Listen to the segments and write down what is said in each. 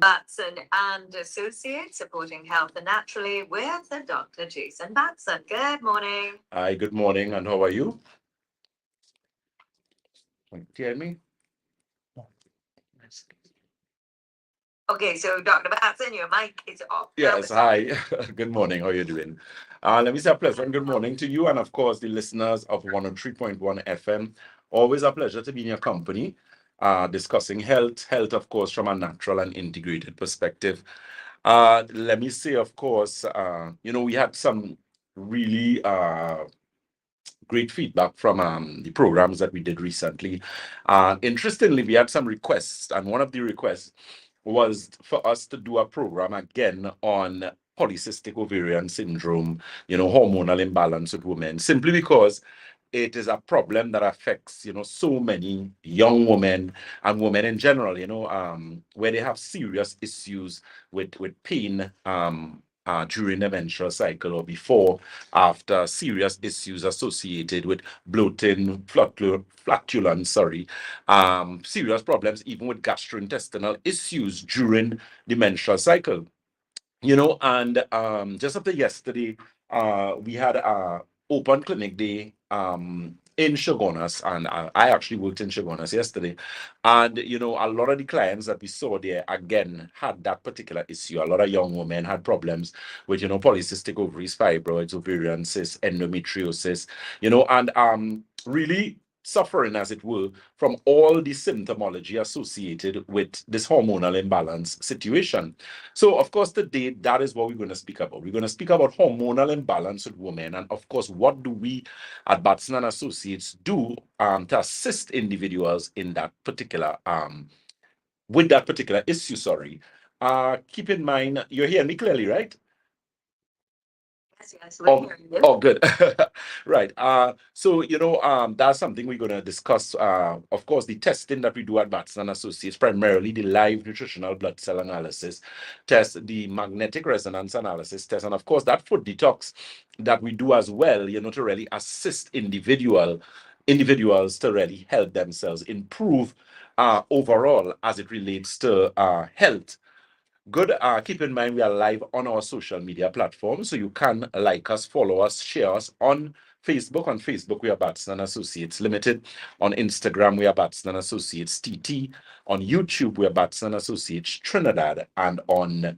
Batson and Associates, supporting health naturally with Dr. Jason Batson. Good morning. Hi, good morning, and how are you? Can you hear me? Okay, so Dr. Batson, your mic is off. Yes, hi. Good morning. How are you doing? Let me say a pleasant good morning to you, and of course, the listeners of 103.1 FM. Always a pleasure to be in your company, discussing health, of course, from a natural and integrated perspective. Let me say, of course, we had some really great feedback from the programs that we did recently. Interestingly, we had some requests, and one of the requests was for us to do a program again on polycystic ovarian syndrome, hormonal imbalance with women, simply because it is a problem that affects, so many young women and women in general, where they have serious issues with pain, during the menstrual cycle or before, after, serious issues associated with bloating, flatulence, serious problems even with gastrointestinal issues during the menstrual cycle. And just after yesterday, we had a open clinic day in Shogunas, and I actually worked in Shogunas yesterday. And a lot of the clients that we saw there again had that particular issue. A lot of young women had problems with polycystic ovaries, fibroids, ovarian cysts, endometriosis, and really suffering, as it were, from all the symptomology associated with this hormonal imbalance situation. So, of course, today, that is what we're going to speak about. We're going to speak about hormonal imbalance with women. And, of course, what do we at Batson and Associates do to assist individuals in that particular, with that particular issue, Keep in mind, you're hearing me clearly, right? Yes, we're hearing you. Oh, good. Right. So, that's something we're going to discuss. Of course, the testing that we do at Batson and Associates, primarily the live nutritional blood cell analysis test, the magnetic resonance analysis test, and of course, that food detox that we do as well, to really assist individuals to really help themselves improve overall as it relates to health. Good. Keep in mind we are live on our social media platforms, so you can like us, follow us, share us on Facebook. On Facebook, we are Batson and Associates Limited. On Instagram, we are Batson and Associates TT. On YouTube, we are Batson and Associates Trinidad, and on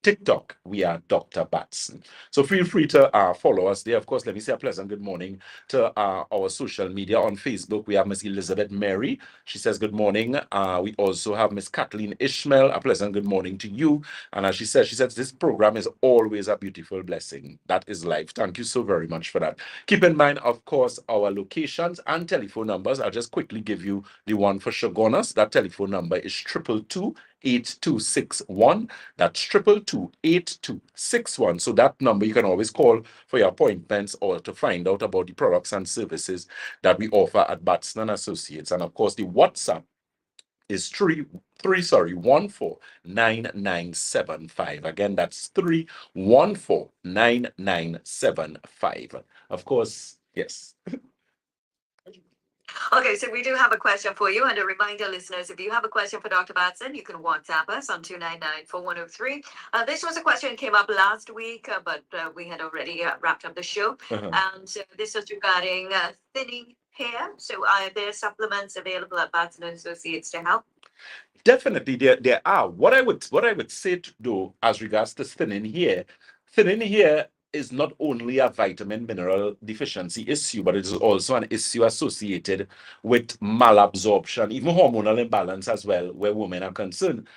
TikTok, we are Dr. Batson. So feel free to follow us there. Of course, let me say a pleasant good morning to our social media. On Facebook, we have Miss Elizabeth Mary. She says good morning. We also have Miss Kathleen Ishmael. A pleasant good morning to you. And as she says, this program is always a beautiful blessing. That is life. Thank you so very much for that. Keep in mind, of course, our locations and telephone numbers. I'll just quickly give you the one for Shogunas. That telephone number is 222-8261. That's 222-8261. So that number you can always call for your appointments or to find out about the products and services that we offer at Batson and Associates. And of course, the WhatsApp is 314-9975. Again, that's 314-9975. Of course, yes. Okay, so we do have a question for you. And a reminder, listeners, if you have a question for Dr. Batson, you can WhatsApp us on 299-4103. This was a question that came up last week, but we had already wrapped up the show. And so this was regarding thinning hair. So are there supplements available at Batson Associates to help? Definitely, there are. What I would say though, as regards to thinning hair is not only a vitamin mineral deficiency issue, but it is also an issue associated with malabsorption, even hormonal imbalance as well, where women are concerned.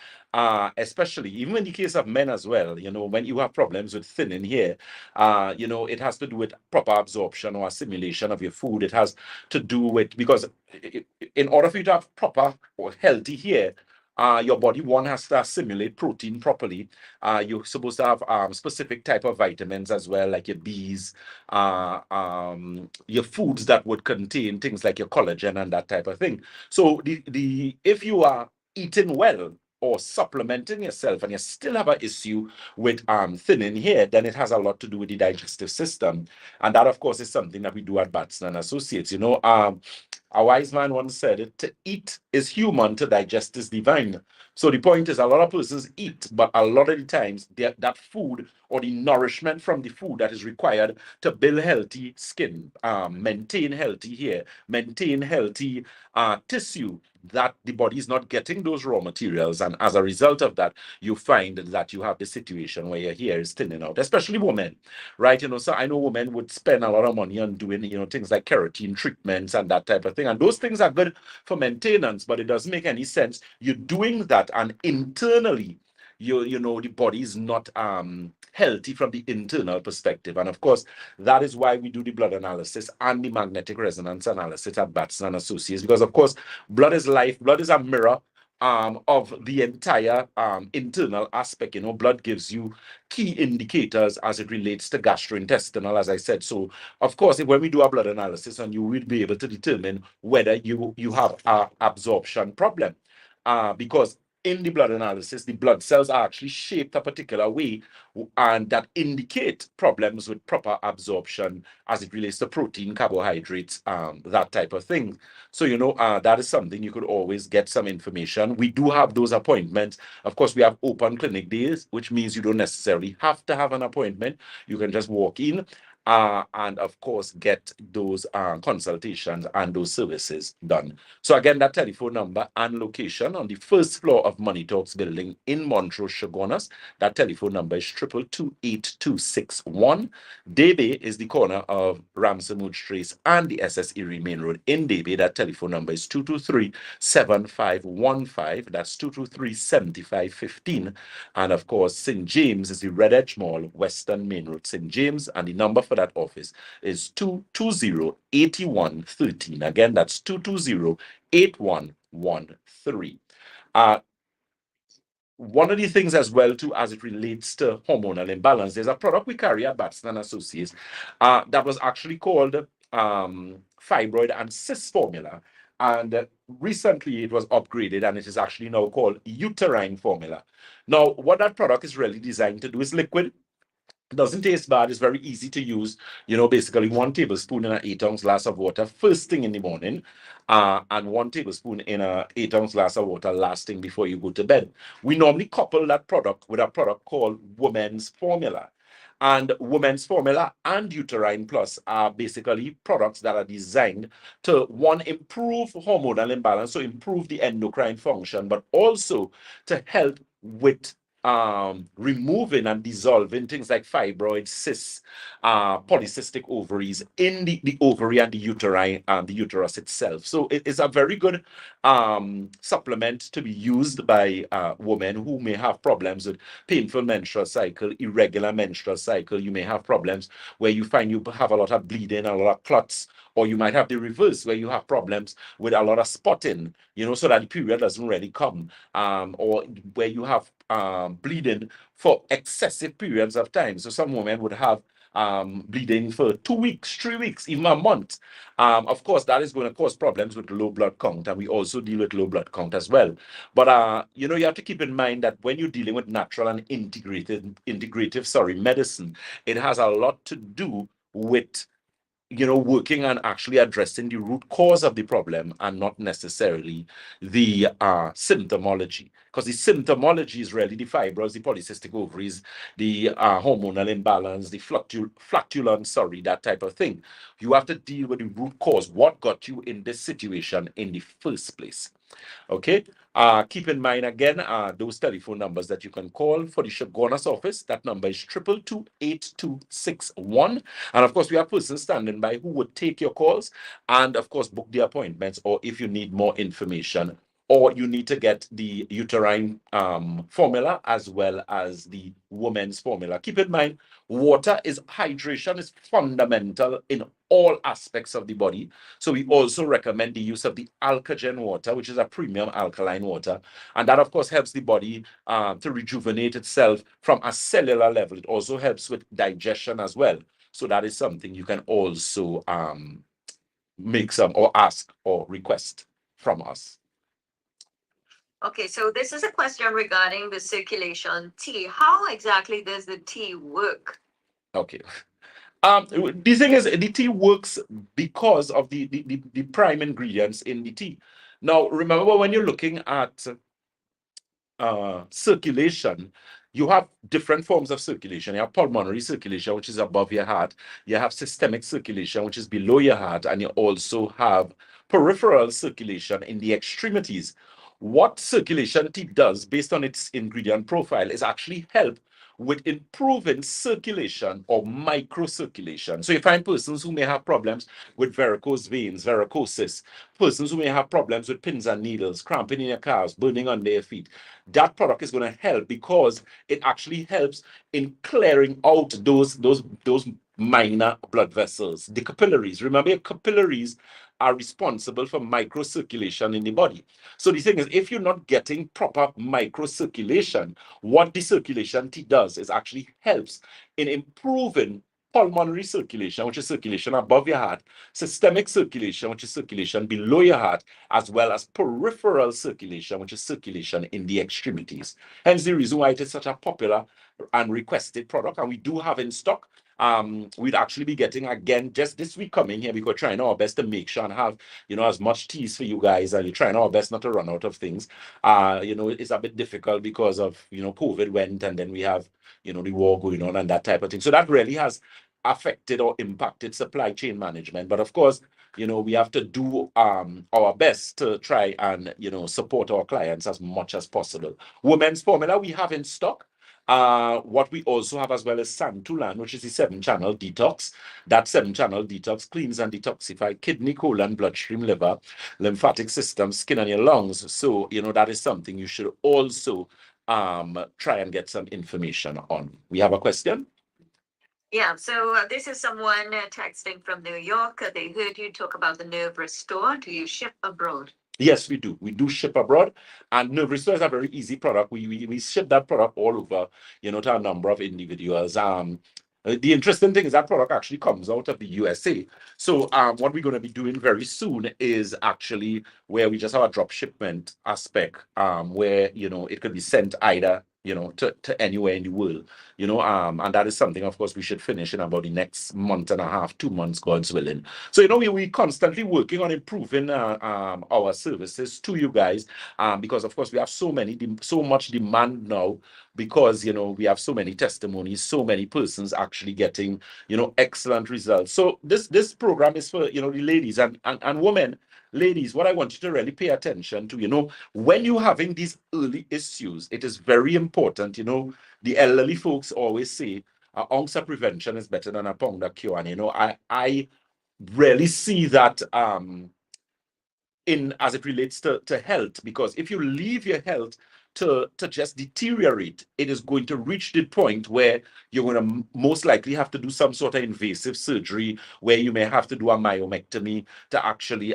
Especially even in the case of men as well, when you have problems with thinning hair, it has to do with proper absorption or assimilation of your food. It has to do with, because in order for you to have proper or healthy hair, your body, one, has to assimilate protein properly. You're supposed to have specific type of vitamins as well, like your B's, your foods that would contain things like your collagen and that type of thing. So if you are eating well or supplementing yourself and you still have an issue with thinning hair, then it has a lot to do with the digestive system. And that, of course, is something that we do at Batson and Associates. A wise man once said, to eat is human to digest is divine. So the point is, a lot of persons eat, but a lot of the times that food or the nourishment from the food that is required to build healthy skin, maintain healthy hair, maintain healthy tissue, that the body is not getting those raw materials. And as a result of that, you find that you have the situation where your hair is thinning out, especially women, right? So I know women would spend a lot of money on doing, things like keratin treatments and that type of thing. And those things are good for maintenance, but it doesn't make any sense. You're doing that and internally, the body is not healthy from the internal perspective. And of course, that is why we do the blood analysis and the magnetic resonance analysis at Batson and Associates, because of course, blood is life. Blood is a mirror of the entire internal aspect. Blood gives you key indicators as it relates to gastrointestinal, as I said. So, of course, when we do a blood analysis, and you will be able to determine whether you have an absorption problem, because in the blood analysis, the blood cells are actually shaped a particular way, and that indicate problems with proper absorption as it relates to protein, carbohydrates, that type of thing. So, that is something you could always get some information. We do have those appointments. Of course, we have open clinic days, which means you don't necessarily have to have an appointment. You can just walk in and of course get those consultations and those services done. So again, that telephone number and location on the first floor of Money Talks building in Montrose, Chaguanas. That telephone number is 222-8261. Debe is the corner of Ramsey Mudge Trace and the SS Erie Main Road in Debe. That telephone number is 223-7515. That's 223-7515. And of course, St. James is the Red Edge Mall, Western Main Road, St. James, and the number for that office is 220-8113. Again, that's 220-8113. One of the things as well, too, as it relates to hormonal imbalance, there's a product we carry at Batson and Associates that was actually called Fibroid and Cyst Formula. And recently it was upgraded and it is actually now called Uterine Formula. Now, what that product is really designed to do is liquid. It doesn't taste bad. It's very easy to use. Basically 1 tablespoon in an 8-ounce glass of water first thing in the morning, and 1 tablespoon in an 8-ounce glass of water last thing before you go to bed. We normally couple that product with a product called Women's Formula. And Women's Formula and Uterine Plus are basically products that are designed to, one, improve hormonal imbalance, so improve the endocrine function, but also to help with removing and dissolving things like fibroids, cysts, polycystic ovaries in the ovary and the uterine and the uterus itself. So it is a very good supplement to be used by women who may have problems with painful menstrual cycle, irregular menstrual cycle. You may have problems where you find you have a lot of bleeding, a lot of clots, or you might have the reverse where you have problems with a lot of spotting, so that the period doesn't really come, or where you have bleeding for excessive periods of time. So some women would have bleeding for 2 weeks, 3 weeks, even a month. Of course, that is going to cause problems with low blood count, and we also deal with low blood count as well. But you have to keep in mind that when you're dealing with natural and integrative medicine, it has a lot to do with working on actually addressing the root cause of the problem and not necessarily the symptomology. Because the symptomology is really the fibroids, the polycystic ovaries, the hormonal imbalance, the flatulence, that type of thing. You have to deal with the root cause. What got you in this situation in the first place? Okay. Keep in mind again those telephone numbers that you can call for the Chaguanas office. That number is 222-8261. And of course, we have persons standing by who would take your calls and of course book the appointments, or if you need more information, or you need to get the uterine formula as well as the women's formula. Keep in mind, hydration is fundamental in all aspects of the body. So we also recommend the use of the Alkagen water, which is a premium alkaline water. And that, of course, helps the body to rejuvenate itself from a cellular level. It also helps with digestion as well. So that is something you can also make some or ask or request from us. Okay, so this is a question regarding the circulation tea. How exactly does the tea work? Okay. The thing is, the tea works because of the prime ingredients in the tea. Now, remember when you're looking at circulation, you have different forms of circulation. You have pulmonary circulation, which is above your heart. You have systemic circulation, which is below your heart. And you also have peripheral circulation in the extremities. What circulation tea does, based on its ingredient profile, is actually help with improving circulation or microcirculation. So you find persons who may have problems with varicose veins, varicosis, persons who may have problems with pins and needles, cramping in your calves, burning on their feet. That product is going to help because it actually helps in clearing out those minor blood vessels, the capillaries. Remember, your capillaries are responsible for microcirculation in the body. So the thing is, if you're not getting proper microcirculation, what the circulation tea does is actually helps in improving pulmonary circulation, which is circulation above your heart, systemic circulation, which is circulation below your heart, as well as peripheral circulation, which is circulation in the extremities. Hence the reason why it is such a popular and requested product, and we do have in stock. We'd actually be getting again just this week coming here because we're trying our best to make sure and have as much teas for you guys, and we're trying our best not to run out of things. It's a bit difficult because of COVID went, and then we have the war going on and that type of thing. So that really has affected or impacted supply chain management. But of course, we have to do our best to try and support our clients as much as possible. Women's formula we have in stock. What we also have as well is Santulan, which is the 7-channel detox. That 7-channel detox cleans and detoxifies kidney, colon, bloodstream, liver, lymphatic system, skin, and your lungs. So, that is something you should also try and get some information on. We have a question? Yeah, so this is someone texting from New York. They heard you talk about the Nerve Restore. Do you ship abroad? Yes, we do. We do ship abroad, and Nerve Restore is a very easy product. We ship that product all over, to a number of individuals. The interesting thing is that product actually comes out of the USA. So what we're going to be doing very soon is actually where we just have a drop shipment aspect, where it could be sent either to anywhere in the world, and that is something, of course, we should finish in about the next month and a half, 2 months, God's willing. So, we constantly working on improving our services to you guys, because, of course, we have so much demand now because, we have so many testimonies, so many persons actually getting, excellent results. So this program is for, the ladies and women. Ladies, what I want you to really pay attention to, when you're having these early issues, it is very important. The elderly folks always say, an ounce of prevention is better than a pound of cure. And, I really see that in as it relates to health, because if you leave your health to just deteriorate, it is going to reach the point where you're going to most likely have to do some sort of invasive surgery, where you may have to do a myomectomy to actually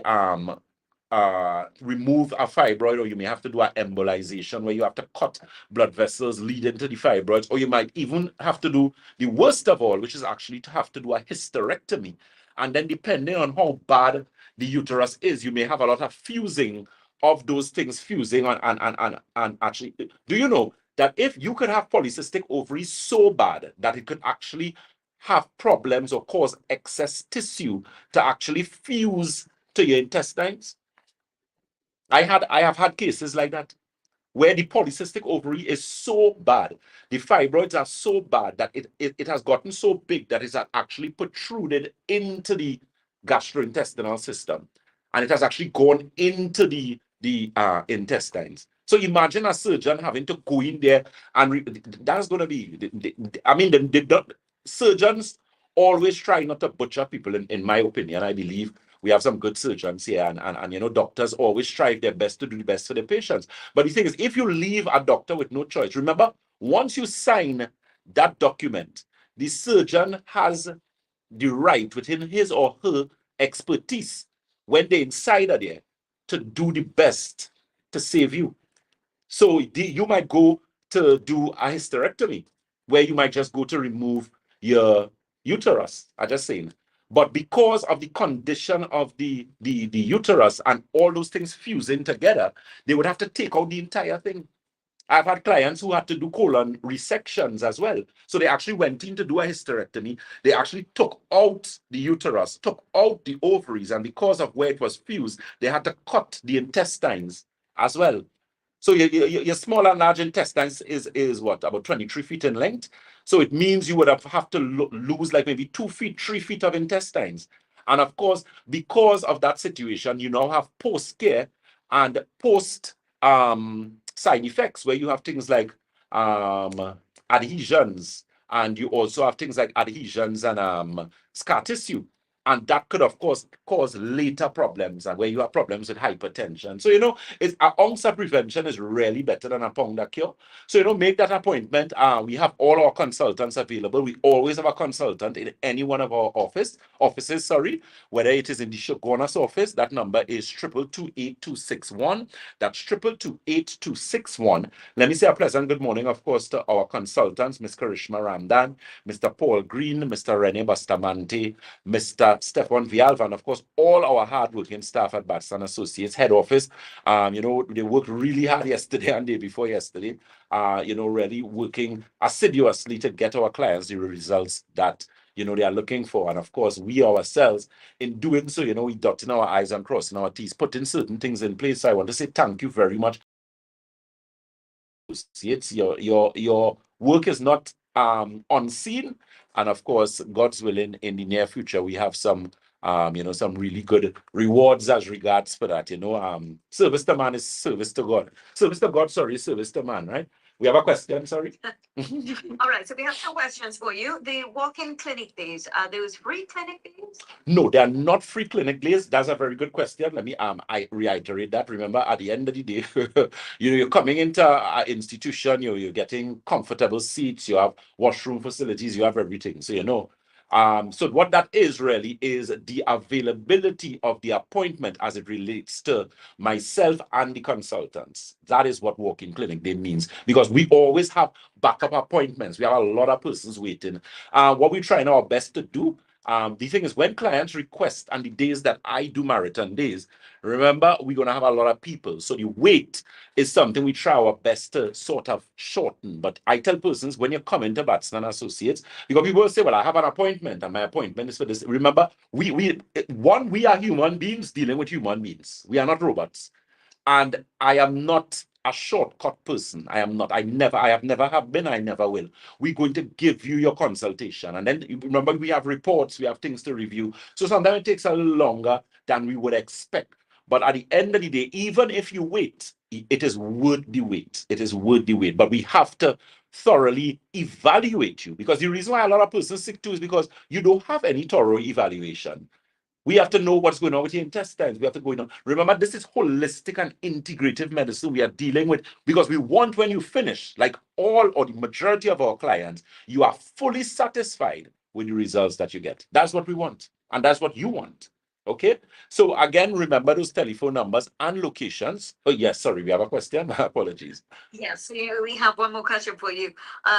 remove a fibroid, or you may have to do an embolization where you have to cut blood vessels leading to the fibroids, or you might even have to do the worst of all, which is actually to have to do a hysterectomy. And then depending on how bad the uterus is, you may have a lot of fusing of those things fusing and actually, do you know that if you could have polycystic ovaries so bad that it could actually have problems or cause excess tissue to actually fuse to your intestines? I have had cases like that, where the polycystic ovary is so bad, the fibroids are so bad that it has gotten so big that it's actually protruded into the gastrointestinal system, and it has actually gone into the intestines. So imagine a surgeon having to go in there, and that's going to be, surgeons always try not to butcher people, in my opinion. I believe we have some good surgeons here, and doctors always strive their best to do the best for their patients. But the thing is, if you leave a doctor with no choice, remember, once you sign that document, the surgeon has the right within his or her expertise, when they're inside of there, to do the best to save you. So you might go to do a hysterectomy, where you might just go to remove your uterus. I'm just saying. But because of the condition of the uterus and all those things fusing together, they would have to take out the entire thing. I've had clients who had to do colon resections as well. So they actually went in to do a hysterectomy. They actually took out the uterus, took out the ovaries, and because of where it was fused, they had to cut the intestines as well. So your small and large intestines is what, about 23 feet in length. So it means you would have to lose like maybe 2 feet, 3 feet of intestines. And of course, because of that situation, you now have post care and post side effects where you have things like adhesions, and you also have things like adhesions and scar tissue. And that could, of course, cause later problems, and where you have problems with hypertension. So, it's an ounce of prevention is really better than a pound of cure. So, make that appointment. We have all our consultants available. We always have a consultant in any one of our offices, whether it is in the Shogunas office. That number is 222-8261. That's 222-8261. Let me say a pleasant good morning, of course, to our consultants, Ms. Karishma Ramdan, Mr. Paul Green, Mr. Rene Bustamante, Mr. Stefan Vialva, and of course, all our hardworking staff at Batson Associates head office. They worked really hard yesterday and day before yesterday, really working assiduously to get our clients the results that, they are looking for. And of course, we ourselves, in doing so, we dotting our I's and crossing our T's, putting certain things in place. So I want to say thank you very much. Associates, your work is not unseen, and of course, God's willing, in the near future, we have some some really good rewards as regards for that. Service to man is service to God. Service to God, sorry, service to man, right? We have a question, sorry. All right, so we have some questions for you. The walk-in clinic days, are those free clinic days? No, they are not free clinic days. That's a very good question. Let me I reiterate that. Remember, at the end of the day, you're coming into an institution, you're getting comfortable seats, you have washroom facilities, you have everything. So so what that is really is the availability of the appointment as it relates to myself and the consultants. That is what walk-in clinic day means, because we always have backup appointments. We have a lot of persons waiting. What we're trying our best to do, the thing is, when clients request, and the days that I do marathon days, remember, we're going to have a lot of people. So the wait is something we try our best to sort of shorten. But I tell persons, when you come into Batson Associates, because people will say, well, I have an appointment and my appointment is for this. Remember, we are human beings dealing with human beings. We are not robots. And I am not a shortcut person. I am not. I have never have been. I never will. We're going to give you your consultation. And then remember, we have reports, we have things to review. So sometimes it takes a little longer than we would expect. But at the end of the day, even if you wait, it is worth the wait. It is worth the wait. But we have to thoroughly evaluate you, because the reason why a lot of persons sick too is because you don't have any thorough evaluation. We have to know what's going on with your intestines. We have to go on. Remember, this is holistic and integrative medicine we are dealing with, because we want, when you finish, like all or the majority of our clients, you are fully satisfied with the results that you get. That's what we want. And that's what you want. Okay. So again, remember those telephone numbers and locations. Oh, yes. Sorry, we have a question. Apologies. Yes, we have one more question for you.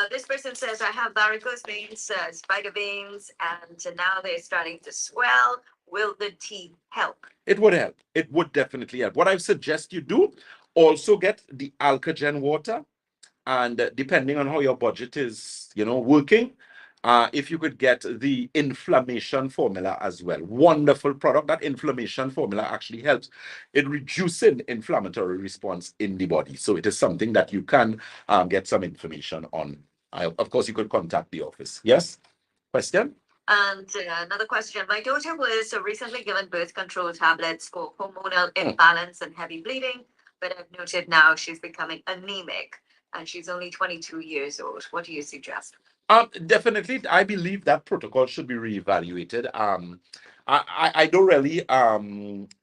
This person says, I have varicose veins, spider veins, and now they're starting to swell. Will the tea help? It would help. It would definitely help. What I suggest you do, also get the Alkagen water, and depending on how your budget is, working, if you could get the inflammation formula as well. Wonderful product. That inflammation formula actually helps in reducing inflammatory response in the body. So it is something that you can get some information on. Of course, you could contact the office. Yes? Question? And another question. My daughter was recently given birth control tablets for hormonal imbalance and heavy bleeding, but I've noted now she's becoming anemic, and she's only 22 years old. What do you suggest? Definitely, I believe that protocol should be reevaluated. I don't really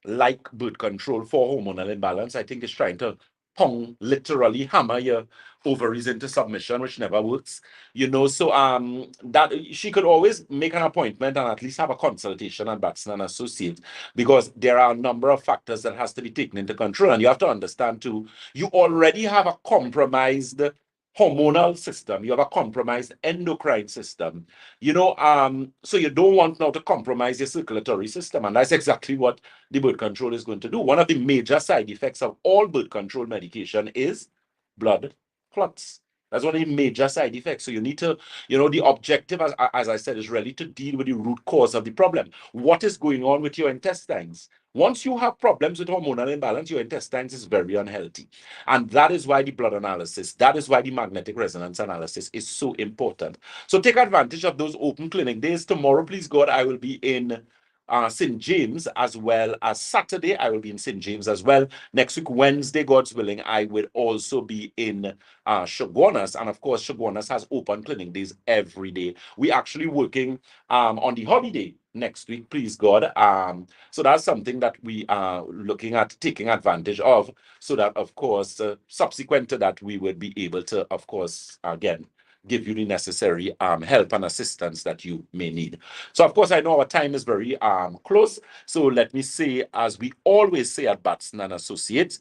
like birth control for hormonal imbalance. I think it's trying to literally hammer your ovaries into submission, which never works. So that she could always make an appointment and at least have a consultation at Batson and Associates, because there are a number of factors that has to be taken into control. And you have to understand too, you already have a compromised hormonal system, you have a compromised endocrine system, so you don't want now to compromise your circulatory system, and that's exactly what the birth control is going to do. One of the major side effects of all birth control medication is blood clots. That's one of the major side effects. So you need to, the objective, as I said, is really to deal with the root cause of the problem. What is going on with your intestines? Once you have problems with hormonal imbalance, your intestines is very unhealthy. And that is why the blood analysis, that is why the magnetic resonance analysis is so important. So take advantage of those open clinic days. Tomorrow, please God, I will be in St. James, as well as Saturday, I will be in St. James as well. Next week, Wednesday, God's willing, I will also be in Shogunas. And of course, Shogunas has open clinic days every day. We're actually working on the hobby day next week, please God. So that's something that we are looking at taking advantage of, so that, of course, subsequent to that, we would be able to, of course, again, give you the necessary help and assistance that you may need. So, of course, I know our time is very close. So let me say, as we always say at Batson and Associates,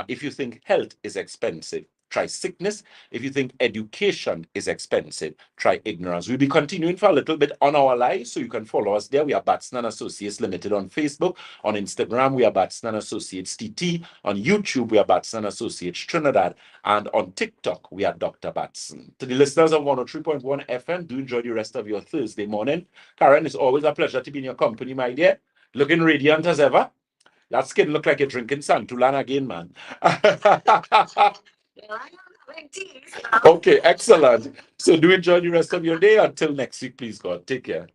if you think health is expensive, try sickness. If you think education is expensive, try ignorance. We'll be continuing for a little bit on our live, so you can follow us there. We are Batson and Associates Limited on Facebook. On Instagram, we are Batson and Associates TT. On YouTube, we are Batson and Associates Trinidad. And on TikTok, we are Dr. Batson. To the listeners of 103.1 FM, do enjoy the rest of your Thursday morning. Karen, it's always a pleasure to be in your company, my dear. Looking radiant as ever. That skin look like you're drinking Santulan again, man. Okay, excellent. So do enjoy the rest of your day. Until next week, please, God. Take care.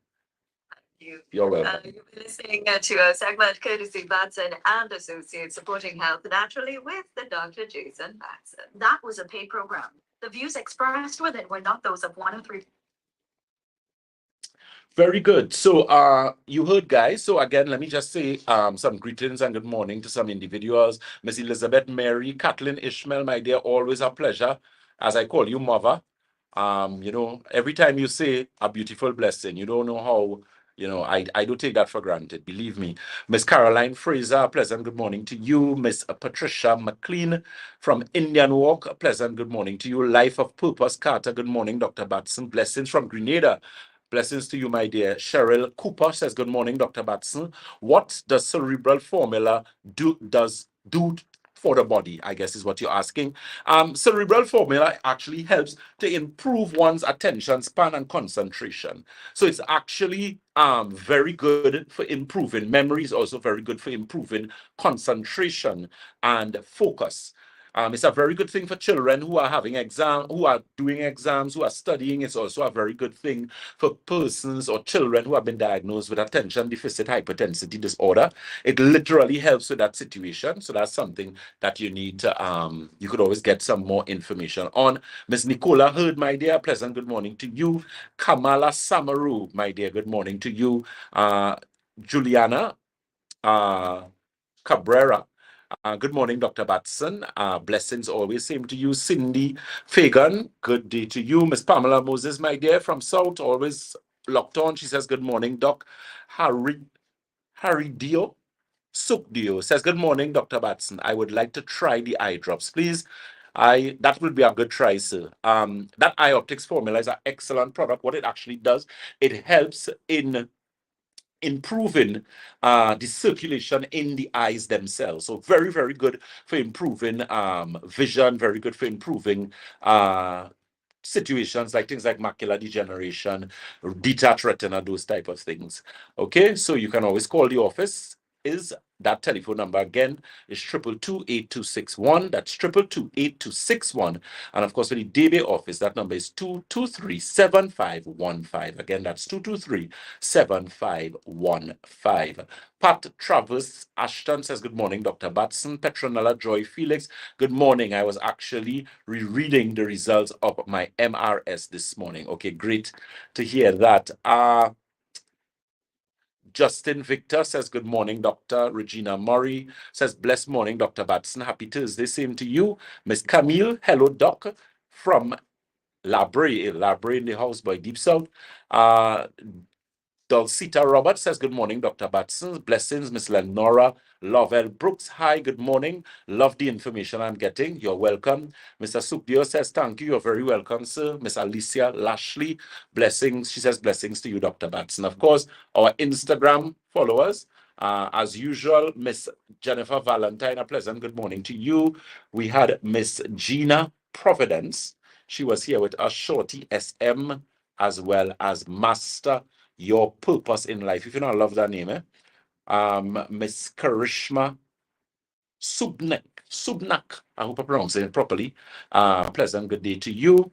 You're welcome. You've been listening to a segment courtesy Batson and Associates, supporting health naturally with the Dr. Jason Batson. That was a paid program. The views expressed within were not those of 103. Very good. So you heard, guys. So again, let me just say some greetings and good morning to some individuals. Miss Elizabeth Mary, Kathleen Ishmael, my dear, always a pleasure. As I call you mother. Every time you say a beautiful blessing, you don't know how, I do take that for granted, believe me. Miss Caroline Fraser, a pleasant good morning to you. Miss Patricia McLean from Indian Walk, a pleasant good morning to you. Life of Purpose Carter, good morning, Dr. Batson. Blessings from Grenada. Blessings to you, my dear. Cheryl Cooper says, good morning, Dr. Batson. What does cerebral formula do for the body, I guess is what you're asking. Cerebral formula actually helps to improve one's attention span and concentration. So it's actually very good for improving memory. Is also very good for improving concentration and focus. It's a very good thing for children who are having who are doing exams, who are studying. It's also a very good thing for persons or children who have been diagnosed with attention deficit hyperintensity disorder. It literally helps with that situation. So that's something that you need to, you could always get some more information on. Miss Nicola Heard, my dear, pleasant good morning to you. Kamala Samaru, my dear, good morning to you. Juliana Cabrera, good morning, Dr. Batson. Blessings always same to you. Cindy Fagan, good day to you. Miss Pamela Moses, my dear, from South, always locked on. She says, good morning, Doc. Harry Dio, Suk Dio says, good morning, Dr. Batson. I would like to try the eye drops, please. That will be a good try, sir. That eye optics formula is an excellent product. What it actually does, it helps in improving the circulation in the eyes themselves. So very, very good for improving vision, very good for improving situations like things like macular degeneration, detached retina, those type of things. Okay, so you can always call the office. Is that telephone number again is 222-8261. That's 222-8261. And of course, for the DB office, that number is 223-7515. Again, that's 223-7515. Pat Travis Ashton says, good morning, Dr. Batson. Petronella Joy Felix, good morning. I was actually rereading the results of my MRS this morning. Okay, great to hear that. Justin Victor says, good morning, Dr. Regina Murray says, blessed morning, Dr. Batson. Happy Thursday. Same to you. Miss Camille, hello, Doc, from Labre in the house by Deep South. Dulcita Roberts says, good morning, Dr. Batson. Blessings, Miss Lenora Lovell Brooks. Hi, good morning. Love the information I'm getting. You're welcome. Mr. Supio says, thank you. You're very welcome, sir. Miss Alicia Lashley, blessings. She says, blessings to you, Dr. Batson. Of course, our Instagram followers, as usual, Miss Jennifer Valentine, a pleasant good morning to you. We had Miss Gina Providence. She was here with us, Shorty SM, as well as Master Your Purpose in Life. If you don't love that name, Miss Karishma Subnak. I hope I'm pronouncing it properly. Pleasant good day to you.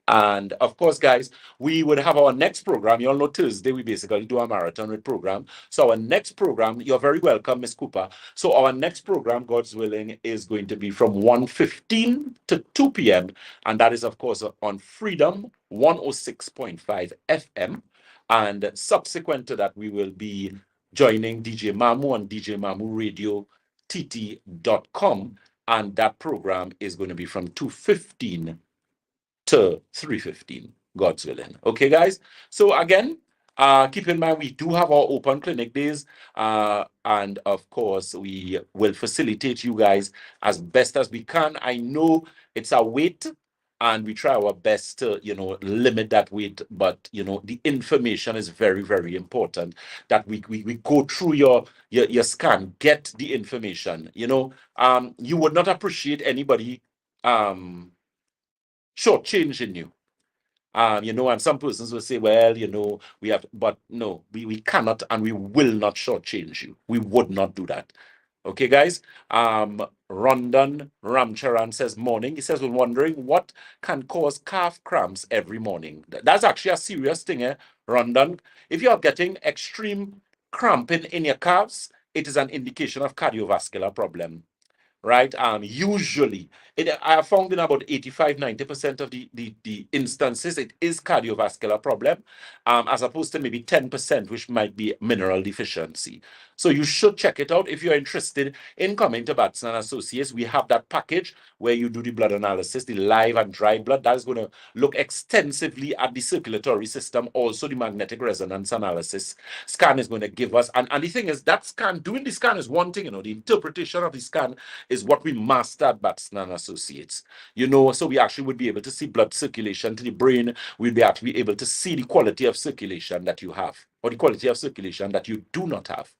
And of course, guys, we would have our next program. You all know Thursday, we basically do a marathon with program. So our next program, you're very welcome, Miss Cooper. So our next program, God's willing, is going to be from 1:15 to 2 p.m. And that is, of course, on Freedom 106.5 FM. And subsequent to that, we will be joining DJ Mamu on DJ Mamu Radio TT.com. And that program is going to be from 2:15 to 3:15, God's willing. Okay, guys. So again, keep in mind we do have our open clinic days, and of course we will facilitate you guys as best as we can. I know it's a wait, and we try our best to limit that wait, but the information is very, very important that we go through your scan, get the information. You would not appreciate anybody shortchanging you. And some persons will say, well, we have, but no, we cannot and we will not shortchange you. We would not do that. Okay, guys. Rondon Ramcharan says morning. He says, we're wondering what can cause calf cramps every morning. That's actually a serious thing, Rondon. If you're getting extreme cramping in your calves, it is an indication of cardiovascular problem. Right? Usually, I have found in about 85-90% of the instances, it is cardiovascular problem, as opposed to maybe 10%, which might be mineral deficiency. So you should check it out. If you're interested in coming to Batson and Associates, we have that package where you do the blood analysis, the live and dry blood. That is going to look extensively at the circulatory system, also the magnetic resonance analysis. Scan is going to give us, and the thing is, that scan, doing the scan is one thing, the interpretation of the scan is what we master at Batson and Associates. So we actually would be able to see blood circulation to the brain. We'd be actually able to see the quality of circulation that you have, or the quality of circulation that you do not have.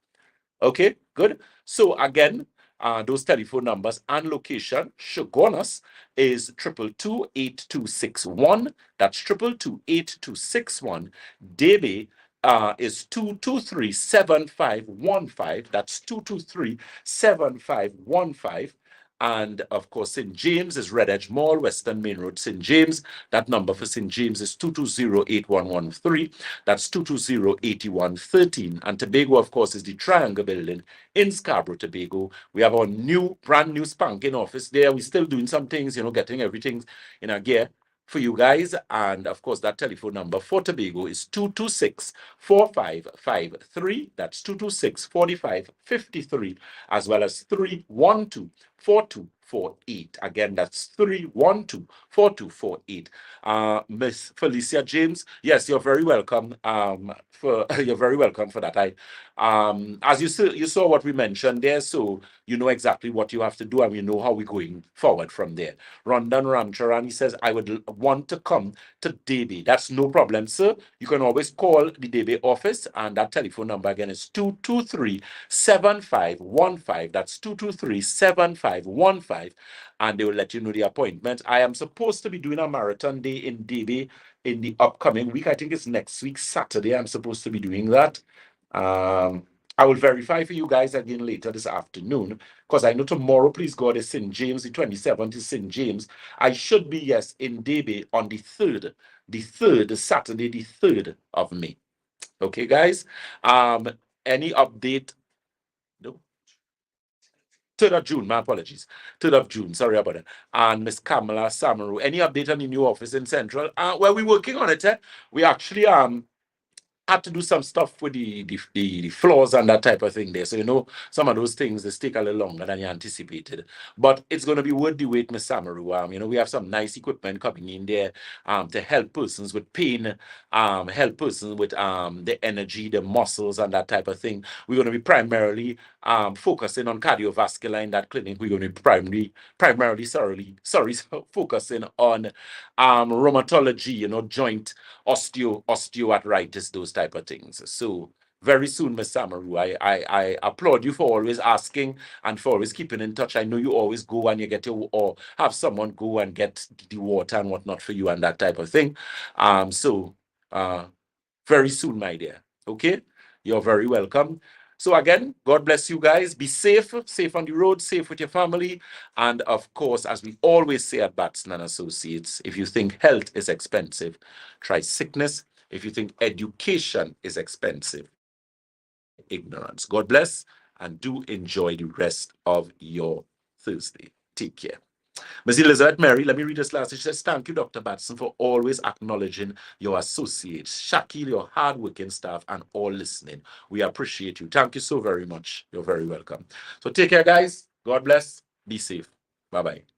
Okay, good. So again, those telephone numbers and location, Shogonas is 222-8261. That's 222-8261. Debe is 223-7515. That's 223-7515. And of course, St. James is Red Edge Mall, Western Main Road, St. James. That number for St. James is 220-8113. That's 220-8113. And Tobago, of course, is the Triangle Building in Scarborough, Tobago. We have our brand new spanking office there. We're still doing some things, getting everything in a gear for you guys. And of course, that telephone number for Tobago is 226-4553. That's 226-4553, as well as 312-4248. Again, that's 312-4248. Miss Felicia James, yes, you're very welcome. You're very welcome for that. As you saw what we mentioned there, so you know exactly what you have to do, and we know how we're going forward from there. Rondon Ramcharan, he says, I would want to come to Debe. That's no problem, sir. You can always call the Debe office, and that telephone number again is 223-7515. That's 223-7515, and they will let you know the appointment. I am supposed to be doing a marathon day in Debe in the upcoming week. I think it's next week, Saturday. I'm supposed to be doing that. I will verify for you guys again later this afternoon, because I know tomorrow, please God, is St. James. The 27th is St. James. I should be, yes, in Debe on the 3rd, Saturday, the 3rd of May. Okay, guys? Any update? No. 3rd of June, my apologies. 3rd of June, sorry about it. And Miss Kamala Samaru, any update on the new office in Central? Well, we're working on it. We actually had to do some stuff with the floors and that type of thing there. So, some of those things, they take a little longer than you anticipated. But it's going to be worth the wait, Miss Samaru. We have some nice equipment coming in there to help persons with pain, help persons with the energy, the muscles, and that type of thing. We're going to be primarily focusing on cardiovascular in that clinic. We're going to be primarily focusing on rheumatology, joint osteoarthritis, those type of things. So very soon, Miss Samaru. I applaud you for always asking and for always keeping in touch. I know you always go and you get your, or have someone go and get the water and whatnot for you and that type of thing. So very soon, my dear. Okay? You're very welcome. So again, God bless you guys. Be safe, safe on the road, safe with your family. And of course, as we always say at Batson and Associates, if you think health is expensive, try sickness. If you think education is expensive, ignorance. God bless and do enjoy the rest of your Thursday. Take care. Ms. Elizabeth Mary, let me read this last. She says, thank you, Dr. Batson, for always acknowledging your associates, Shakil, your hardworking staff, and all listening. We appreciate you. Thank you so very much. You're very welcome. So take care, guys. God bless. Be safe. Bye-bye.